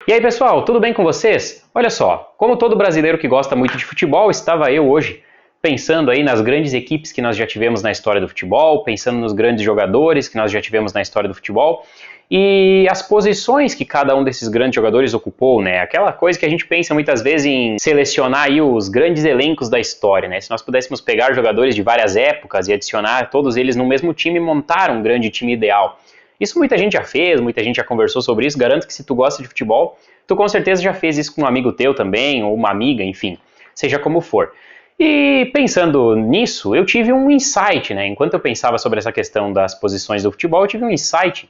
E aí pessoal, tudo bem com vocês? Olha só, como todo brasileiro que gosta muito de futebol, estava eu hoje pensando aí nas grandes equipes que nós já tivemos na história do futebol, pensando nos grandes jogadores que nós já tivemos na história do futebol e as posições que cada um desses grandes jogadores ocupou, né? Aquela coisa que a gente pensa muitas vezes em selecionar aí os grandes elencos da história, né? Se nós pudéssemos pegar jogadores de várias épocas e adicionar todos eles no mesmo time e montar um grande time ideal. Isso muita gente já fez, muita gente já conversou sobre isso. Garanto que se tu gosta de futebol, tu com certeza já fez isso com um amigo teu também, ou uma amiga, enfim, seja como for. E pensando nisso, eu tive um insight, né? Enquanto eu pensava sobre essa questão das posições do futebol, eu tive um insight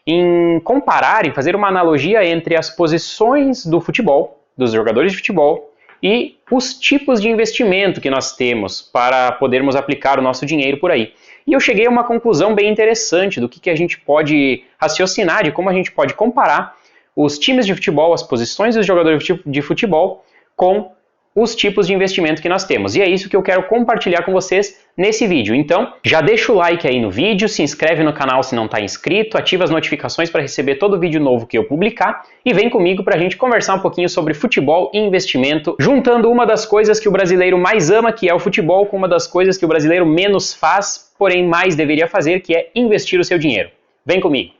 em comparar e fazer uma analogia entre as posições do futebol, dos jogadores de futebol, e os tipos de investimento que nós temos para podermos aplicar o nosso dinheiro por aí. E eu cheguei a uma conclusão bem interessante do que a gente pode raciocinar, de como a gente pode comparar os times de futebol, as posições dos jogadores de futebol com os tipos de investimento que nós temos. E é isso que eu quero compartilhar com vocês nesse vídeo. Então, já deixa o like aí no vídeo, se inscreve no canal se não está inscrito, ativa as notificações para receber todo vídeo novo que eu publicar e vem comigo para a gente conversar um pouquinho sobre futebol e investimento, juntando uma das coisas que o brasileiro mais ama, que é o futebol, com uma das coisas que o brasileiro menos faz, porém mais deveria fazer, que é investir o seu dinheiro. Vem comigo!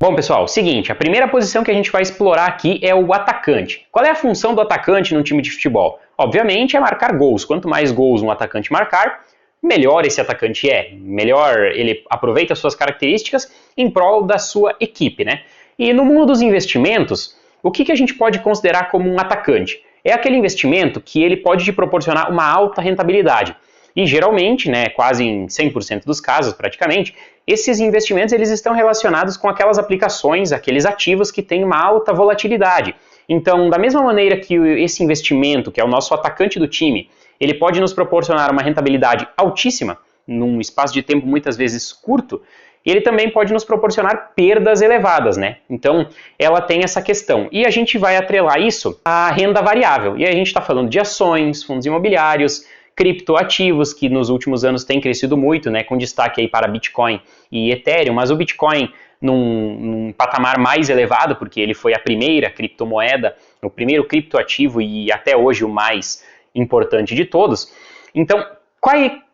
Bom, pessoal, seguinte, a primeira posição que a gente vai explorar aqui é o atacante. Qual é a função do atacante num time de futebol? Obviamente é marcar gols. Quanto mais gols um atacante marcar, melhor esse atacante é. Melhor ele aproveita suas características em prol da sua equipe, né? E no mundo dos investimentos, o que a gente pode considerar como um atacante? É aquele investimento que ele pode te proporcionar uma alta rentabilidade. E geralmente, né, quase em 100% dos casos praticamente, esses investimentos eles estão relacionados com aquelas aplicações, aqueles ativos que têm uma alta volatilidade. Então, da mesma maneira que esse investimento, que é o nosso atacante do time, ele pode nos proporcionar uma rentabilidade altíssima, num espaço de tempo muitas vezes curto, ele também pode nos proporcionar perdas elevadas, né? Então, ela tem essa questão. E a gente vai atrelar isso à renda variável. E a gente está falando de ações, fundos imobiliários, criptoativos, que nos últimos anos têm crescido muito, né, com destaque aí para Bitcoin e Ethereum, mas o Bitcoin num patamar mais elevado, porque ele foi a primeira criptomoeda, o primeiro criptoativo e até hoje o mais importante de todos. Então,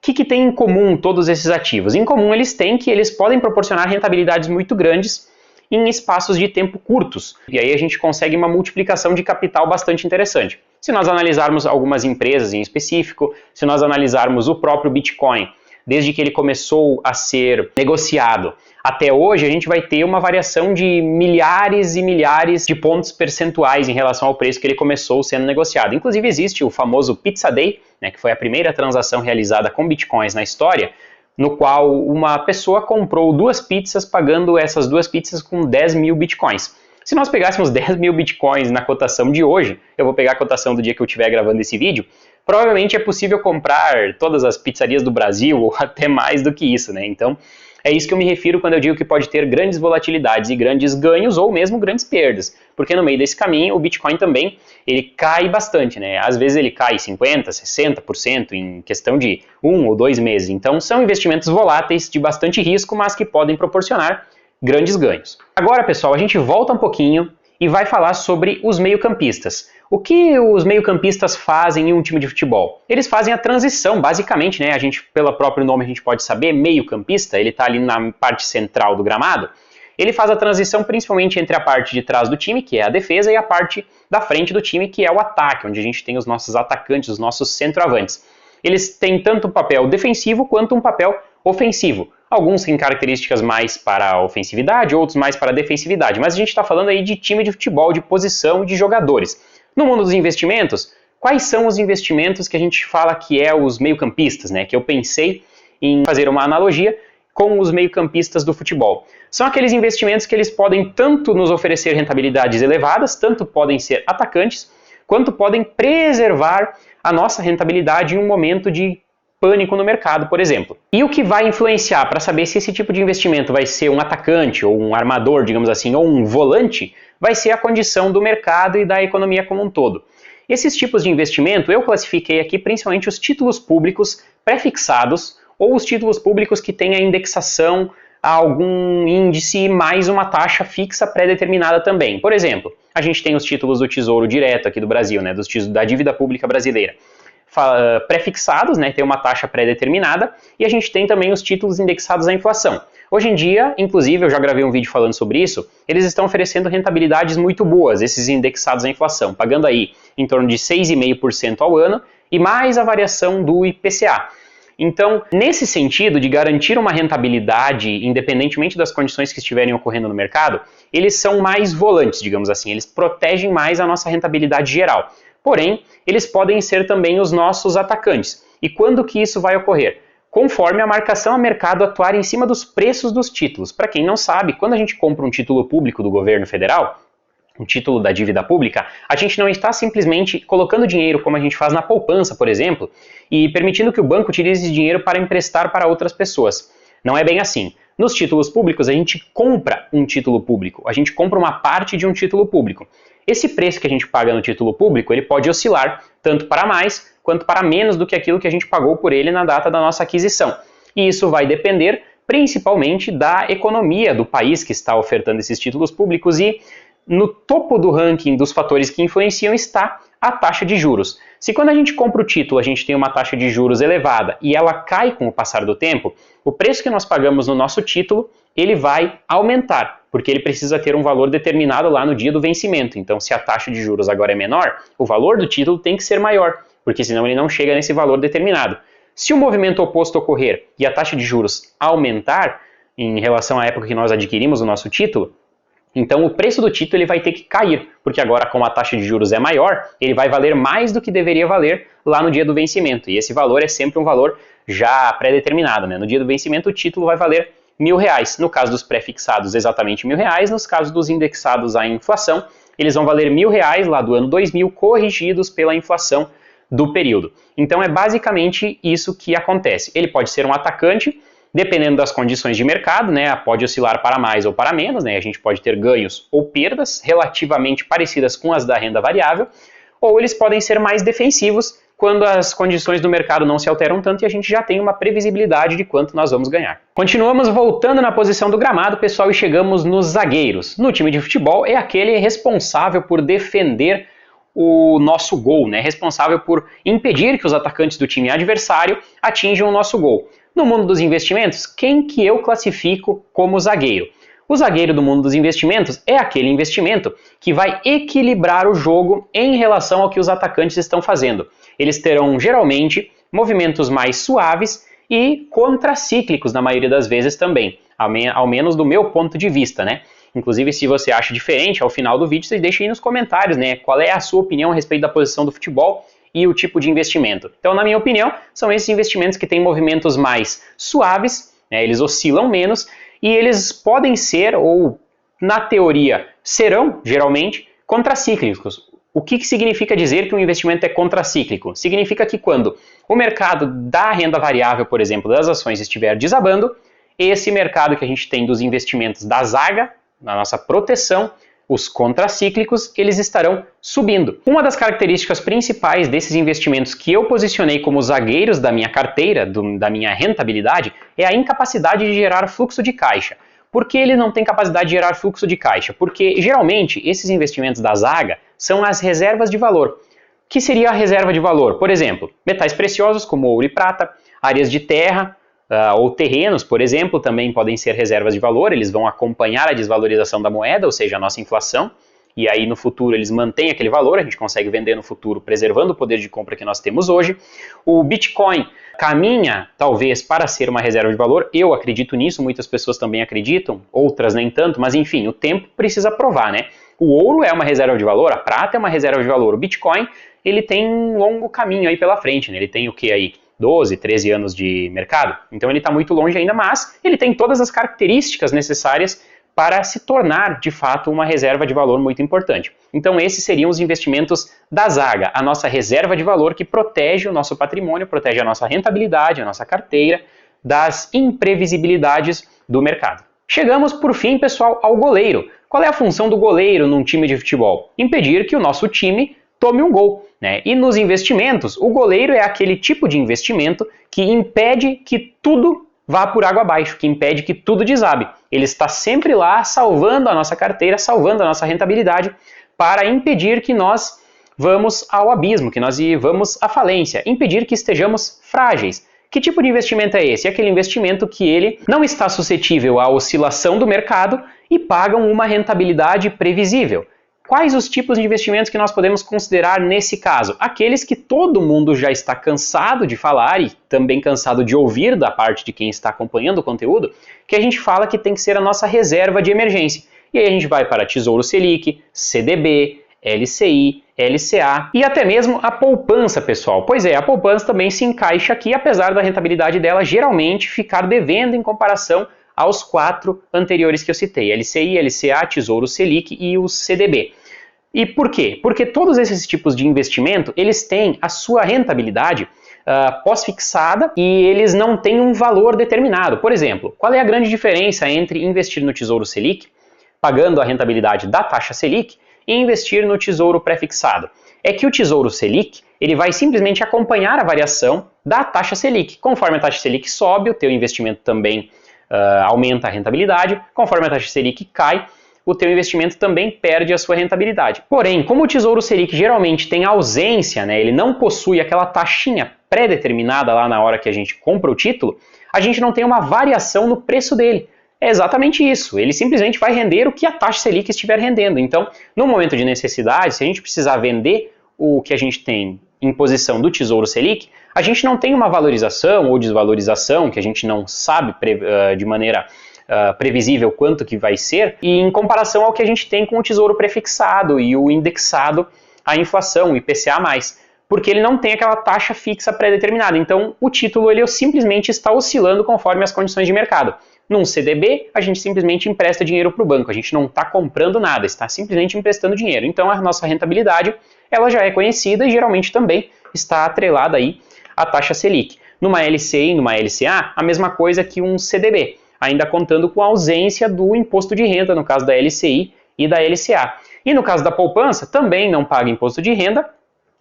que tem em comum todos esses ativos? Em comum eles têm que eles podem proporcionar rentabilidades muito grandes em espaços de tempo curtos. E aí a gente consegue uma multiplicação de capital bastante interessante. Se nós analisarmos algumas empresas em específico, se nós analisarmos o próprio Bitcoin, desde que ele começou a ser negociado até hoje, a gente vai ter uma variação de milhares e milhares de pontos percentuais em relação ao preço que ele começou sendo negociado. Inclusive existe o famoso Pizza Day, né, que foi a primeira transação realizada com Bitcoins na história, no qual uma pessoa comprou 2 pizzas pagando essas 2 pizzas com 10 mil Bitcoins. Se nós pegássemos 10 mil Bitcoins na cotação de hoje, eu vou pegar a cotação do dia que eu estiver gravando esse vídeo, provavelmente é possível comprar todas as pizzarias do Brasil ou até mais do que isso, né? Então, é isso que eu me refiro quando eu digo que pode ter grandes volatilidades e grandes ganhos ou mesmo grandes perdas, porque no meio desse caminho o Bitcoin também ele cai bastante, né? Às vezes ele cai 50%, 60% em questão de 1 ou 2 meses. Então são investimentos voláteis de bastante risco, mas que podem proporcionar grandes ganhos. Agora, pessoal, a gente volta um pouquinho e vai falar sobre os meio-campistas. O que os meio-campistas fazem em um time de futebol? Eles fazem a transição, basicamente, né? A gente, pelo próprio nome, a gente pode saber, meio-campista, ele está ali na parte central do gramado. Ele faz a transição principalmente entre a parte de trás do time, que é a defesa, e a parte da frente do time, que é o ataque, onde a gente tem os nossos atacantes, os nossos centroavantes. Eles têm tanto um papel defensivo quanto um papel ofensivo. Alguns têm características mais para a ofensividade, outros mais para a defensividade, mas a gente está falando aí de time de futebol, de posição e de jogadores. No mundo dos investimentos, quais são os investimentos que a gente fala que é os meio-campistas, né? Que eu pensei em fazer uma analogia com os meio-campistas do futebol. São aqueles investimentos que eles podem tanto nos oferecer rentabilidades elevadas, tanto podem ser atacantes, quanto podem preservar a nossa rentabilidade em um momento de pânico no mercado, por exemplo. E o que vai influenciar para saber se esse tipo de investimento vai ser um atacante ou um armador, digamos assim, ou um volante, vai ser a condição do mercado e da economia como um todo. Esses tipos de investimento eu classifiquei aqui principalmente os títulos públicos pré-fixados ou os títulos públicos que têm a indexação a algum índice mais uma taxa fixa pré-determinada também. Por exemplo, a gente tem os títulos do Tesouro Direto aqui do Brasil, né, da dívida pública brasileira, pré-fixados, né, tem uma taxa pré-determinada, e a gente tem também os títulos indexados à inflação. Hoje em dia, inclusive, eu já gravei um vídeo falando sobre isso, eles estão oferecendo rentabilidades muito boas, esses indexados à inflação, pagando aí em torno de 6,5% ao ano e mais a variação do IPCA. Então, nesse sentido de garantir uma rentabilidade, independentemente das condições que estiverem ocorrendo no mercado, eles são mais volantes, digamos assim, eles protegem mais a nossa rentabilidade geral. Porém, eles podem ser também os nossos atacantes. E quando que isso vai ocorrer? Conforme a marcação a mercado atuar em cima dos preços dos títulos. Para quem não sabe, quando a gente compra um título público do governo federal, um título da dívida pública, a gente não está simplesmente colocando dinheiro como a gente faz na poupança, por exemplo, e permitindo que o banco utilize esse dinheiro para emprestar para outras pessoas. Não é bem assim. Nos títulos públicos, a gente compra um título público, a gente compra uma parte de um título público. Esse preço que a gente paga no título público, ele pode oscilar tanto para mais quanto para menos do que aquilo que a gente pagou por ele na data da nossa aquisição. E isso vai depender principalmente da economia do país que está ofertando esses títulos públicos e no topo do ranking dos fatores que influenciam está a taxa de juros. Se quando a gente compra o título a gente tem uma taxa de juros elevada e ela cai com o passar do tempo, o preço que nós pagamos no nosso título ele vai aumentar, porque ele precisa ter um valor determinado lá no dia do vencimento. Então, se a taxa de juros agora é menor, o valor do título tem que ser maior, porque senão ele não chega nesse valor determinado. Se o movimento oposto ocorrer e a taxa de juros aumentar em relação à época que nós adquirimos o nosso título, então o preço do título ele vai ter que cair, porque agora como a taxa de juros é maior, ele vai valer mais do que deveria valer lá no dia do vencimento. E esse valor é sempre um valor já pré-determinado, né? No dia do vencimento o título vai valer R$1.000. No caso dos pré-fixados, exatamente R$1.000. Nos casos dos indexados à inflação, eles vão valer R$1.000 lá do ano 2000, corrigidos pela inflação do período. Então é basicamente isso que acontece. Ele pode ser um atacante, dependendo das condições de mercado, né, pode oscilar para mais ou para menos, né, a gente pode ter ganhos ou perdas relativamente parecidas com as da renda variável, ou eles podem ser mais defensivos quando as condições do mercado não se alteram tanto e a gente já tem uma previsibilidade de quanto nós vamos ganhar. Continuamos voltando na posição do gramado, pessoal, e chegamos nos zagueiros. No time de futebol é aquele responsável por defender o nosso gol, né, responsável por impedir que os atacantes do time adversário atinjam o nosso gol. No mundo dos investimentos, quem que eu classifico como zagueiro? O zagueiro do mundo dos investimentos é aquele investimento que vai equilibrar o jogo em relação ao que os atacantes estão fazendo. Eles terão, geralmente, movimentos mais suaves e contracíclicos, na maioria das vezes também, ao menos do meu ponto de vista, né? Inclusive, se você acha diferente, ao final do vídeo, você deixa aí nos comentários, né? Qual é a sua opinião a respeito da posição do futebol e o tipo de investimento. Então, na minha opinião, são esses investimentos que têm movimentos mais suaves, né, eles oscilam menos, e eles podem ser, ou na teoria serão, geralmente, contracíclicos. O que significa dizer que um investimento é contracíclico? Significa que quando o mercado da renda variável, por exemplo, das ações estiver desabando, esse mercado que a gente tem dos investimentos da zaga, na nossa proteção, os contracíclicos, eles estarão subindo. Uma das características principais desses investimentos que eu posicionei como zagueiros da minha carteira, da minha rentabilidade, é a incapacidade de gerar fluxo de caixa. Por que ele não tem capacidade de gerar fluxo de caixa? Porque, geralmente, esses investimentos da zaga são as reservas de valor. O que seria a reserva de valor? Por exemplo, metais preciosos como ouro e prata, áreas de terra, ou terrenos, por exemplo, também podem ser reservas de valor, eles vão acompanhar a desvalorização da moeda, ou seja, a nossa inflação, e aí no futuro eles mantêm aquele valor, a gente consegue vender no futuro preservando o poder de compra que nós temos hoje. O Bitcoin caminha, talvez, para ser uma reserva de valor, eu acredito nisso, muitas pessoas também acreditam, outras nem tanto, mas enfim, o tempo precisa provar, né? O ouro é uma reserva de valor, a prata é uma reserva de valor, o Bitcoin, ele tem um longo caminho aí pela frente, né? Ele tem o que aí? 12, 13 anos de mercado, então ele está muito longe ainda, mas ele tem todas as características necessárias para se tornar, de fato, uma reserva de valor muito importante. Então esses seriam os investimentos da zaga, a nossa reserva de valor que protege o nosso patrimônio, protege a nossa rentabilidade, a nossa carteira, das imprevisibilidades do mercado. Chegamos, por fim, pessoal, ao goleiro. Qual é a função do goleiro num time de futebol? Impedir que o nosso time tome um gol, né? E nos investimentos, o goleiro é aquele tipo de investimento que impede que tudo vá por água abaixo, que impede que tudo desabe. Ele está sempre lá salvando a nossa carteira, salvando a nossa rentabilidade, para impedir que nós vamos ao abismo, que nós vamos à falência, impedir que estejamos frágeis. Que tipo de investimento é esse? É aquele investimento que ele não está suscetível à oscilação do mercado e pagam uma rentabilidade previsível. Quais os tipos de investimentos que nós podemos considerar nesse caso? Aqueles que todo mundo já está cansado de falar e também cansado de ouvir da parte de quem está acompanhando o conteúdo, que a gente fala que tem que ser a nossa reserva de emergência. E aí a gente vai para Tesouro Selic, CDB, LCI, LCA e até mesmo a poupança, pessoal. Pois é, a poupança também se encaixa aqui, apesar da rentabilidade dela geralmente ficar devendo em comparação aos 4 anteriores que eu citei, LCI, LCA, Tesouro Selic e o CDB. E por quê? Porque todos esses tipos de investimento, eles têm a sua rentabilidade pós-fixada e eles não têm um valor determinado. Por exemplo, qual é a grande diferença entre investir no Tesouro Selic, pagando a rentabilidade da taxa Selic, e investir no Tesouro pré-fixado? É que o Tesouro Selic, ele vai simplesmente acompanhar a variação da taxa Selic. Conforme a taxa Selic sobe, o teu investimento também aumenta a rentabilidade. Conforme a taxa Selic cai, o teu investimento também perde a sua rentabilidade. Porém, como o Tesouro Selic geralmente tem ausência, né, ele não possui aquela taxinha pré-determinada lá na hora que a gente compra o título, a gente não tem uma variação no preço dele. É exatamente isso, ele simplesmente vai render o que a taxa Selic estiver rendendo. Então, no momento de necessidade, se a gente precisar vender o que a gente tem em posição do Tesouro Selic, a gente não tem uma valorização ou desvalorização, que a gente não sabe de maneira previsível quanto que vai ser, e em comparação ao que a gente tem com o Tesouro prefixado e o indexado à inflação, o IPCA+, porque ele não tem aquela taxa fixa pré-determinada. Então, o título ele simplesmente está oscilando conforme as condições de mercado. Num CDB, a gente simplesmente empresta dinheiro para o banco, a gente não está comprando nada, está simplesmente emprestando dinheiro. Então, a nossa rentabilidade ela já é conhecida e geralmente também está atrelada aí à taxa Selic. Numa LCI e numa LCA, a mesma coisa que um CDB, ainda contando com a ausência do imposto de renda, no caso da LCI e da LCA. E no caso da poupança, também não paga imposto de renda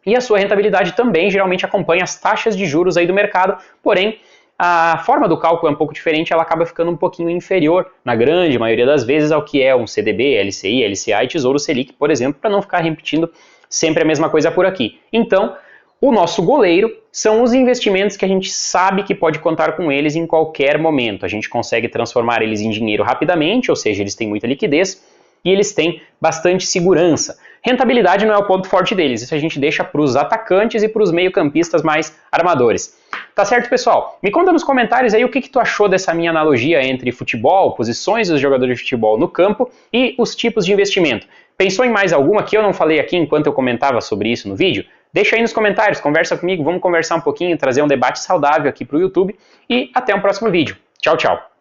e a sua rentabilidade também geralmente acompanha as taxas de juros aí do mercado, porém, a forma do cálculo é um pouco diferente, ela acaba ficando um pouquinho inferior, na grande maioria das vezes, ao que é um CDB, LCI, LCA e Tesouro Selic, por exemplo, para não ficar repetindo sempre a mesma coisa por aqui. Então, o nosso goleiro são os investimentos que a gente sabe que pode contar com eles em qualquer momento. A gente consegue transformar eles em dinheiro rapidamente, ou seja, eles têm muita liquidez e eles têm bastante segurança. Rentabilidade não é o ponto forte deles, isso a gente deixa para os atacantes e para os meio-campistas mais armadores. Tá certo, pessoal? Me conta nos comentários aí o que tu achou dessa minha analogia entre futebol, posições dos jogadores de futebol no campo e os tipos de investimento. Pensou em mais alguma que eu não falei aqui enquanto eu comentava sobre isso no vídeo? Deixa aí nos comentários, conversa comigo, vamos conversar um pouquinho, trazer um debate saudável aqui para o YouTube e até um próximo vídeo. Tchau, tchau!